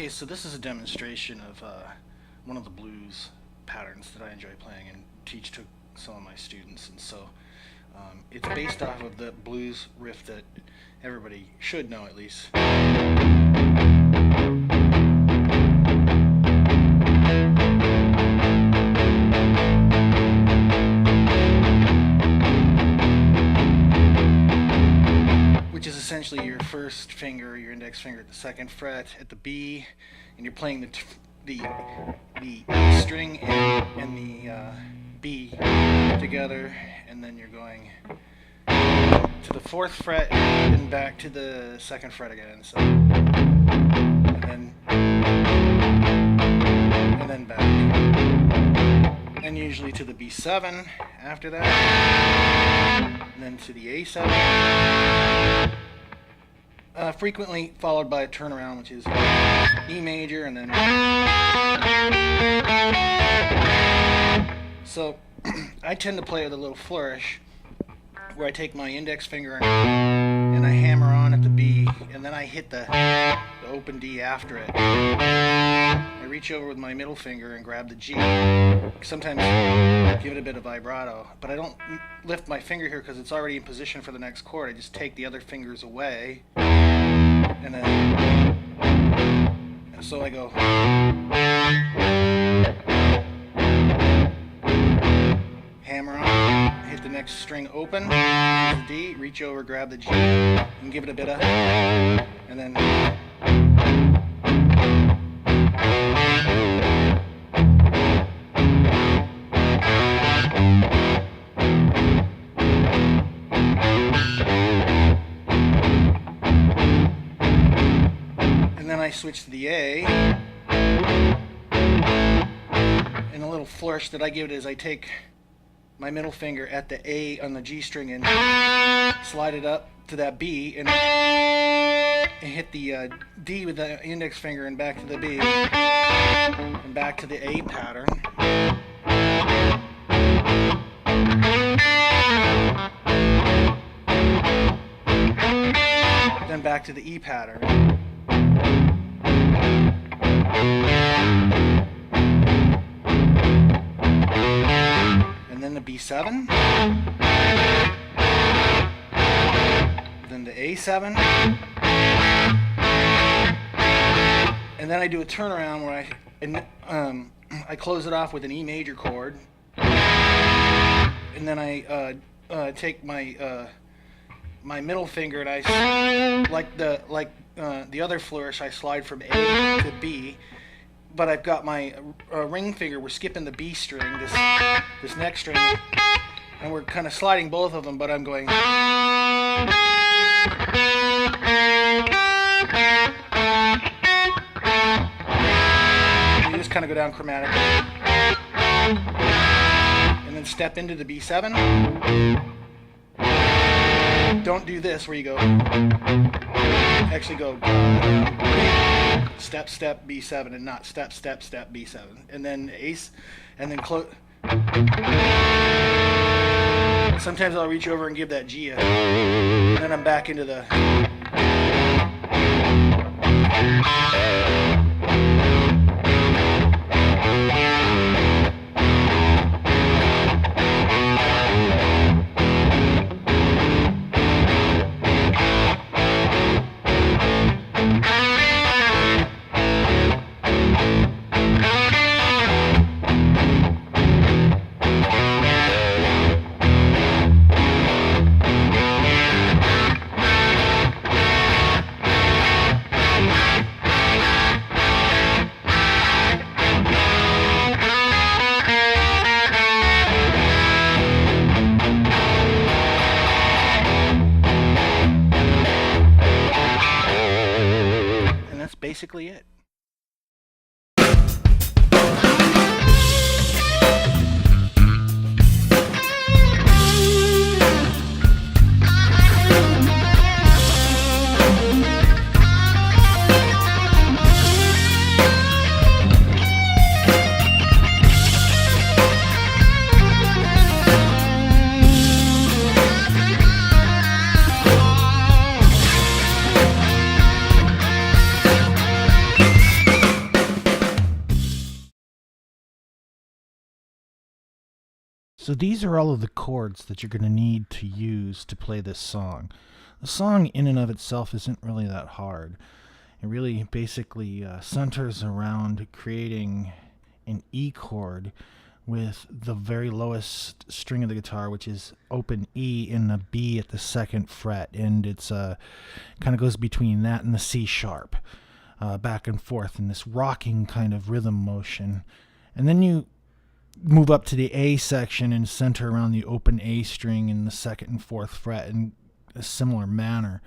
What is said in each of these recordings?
Okay, so this is a demonstration of one of the blues patterns that I enjoy playing and teach to some of my students, and so it's based off of the blues riff that everybody should know at least. Which is essentially your first finger, your index finger at the second fret at the B, and you're playing the E string and the B together, and then you're going to the fourth fret and back to the second fret again. So, and then back, and usually to the B7 after that, and then to the A7. Frequently followed by a turnaround, which is E major, and then so I tend to play with a little flourish where I take my index finger and I hammer on at the B, and then I hit the open D after it. I reach over with my middle finger and grab the G. Sometimes give it a bit of vibrato, but I don't lift my finger here because it's already in position for the next chord. I just take the other fingers away, and then so I go hammer on, hit the next string open, the D, reach over, grab the G, and give it a bit of, and then I switch to the A, and a little flourish that I give it is I take my middle finger at the A on the G string and slide it up to that B, and hit the D with the index finger and back to the B, and back to the A pattern. Then back to the E pattern. And then the B7, then the A7, and then I do a turnaround where I close it off with an E major chord, and then I take my my middle finger and I like the other flourish, I slide from A to B, but I've got my ring finger, we're skipping the B string, this next string, and we're kind of sliding both of them, but I'm going, you just kind of go down chromatically, and then step into the B7. Don't do this where you go, actually go step, step, B7, and not step, step, step, B7, and then ace, and then close. Sometimes I'll reach over and give that G and then I'm back into the basically it. So these are all of the chords that you're going to need to use to play this song. The song in and of itself isn't really that hard. It really basically centers around creating an E chord with the very lowest string of the guitar, which is open E, and the B at the second fret, and it's kind of goes between that and the C sharp, back and forth in this rocking kind of rhythm motion. And then you move up to the A section and center around the open A string in the second and fourth fret in a similar manner.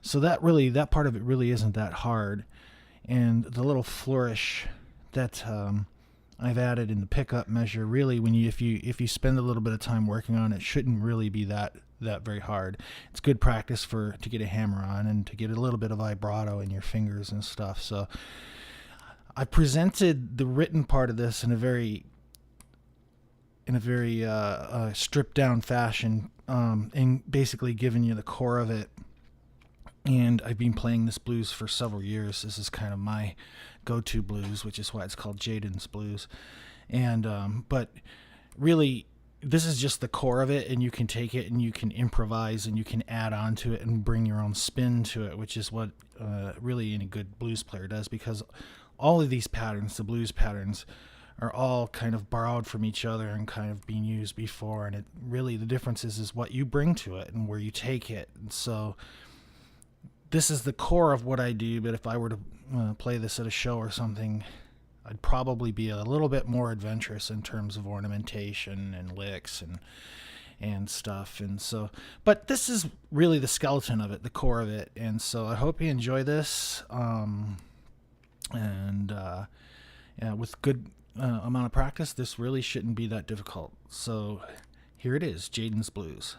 So that part of it really isn't that hard. And the little flourish that I've added in the pickup measure, really, if you spend a little bit of time working on it, shouldn't really be that very hard. It's good practice to get a hammer on and to get a little bit of vibrato in your fingers and stuff. So I presented the written part of this in a very stripped down fashion, and basically giving you the core of it. And I've been playing this blues for several years. This is kind of my go-to blues, which is why it's called Jaedyn's Blues. And but really, this is just the core of it, and you can take it and you can improvise and you can add on to it and bring your own spin to it, which is what really any good blues player does, because all of these patterns, the blues patterns, are all kind of borrowed from each other and kind of being used before. And it really, the difference is what you bring to it and where you take it. And so this is the core of what I do, but if I were to play this at a show or something, I'd probably be a little bit more adventurous in terms of ornamentation and licks and stuff. And so, but this is really the skeleton of it, the core of it. And so I hope you enjoy this. With good amount of practice, this really shouldn't be that difficult. So here it is, Jaedyn's Blues.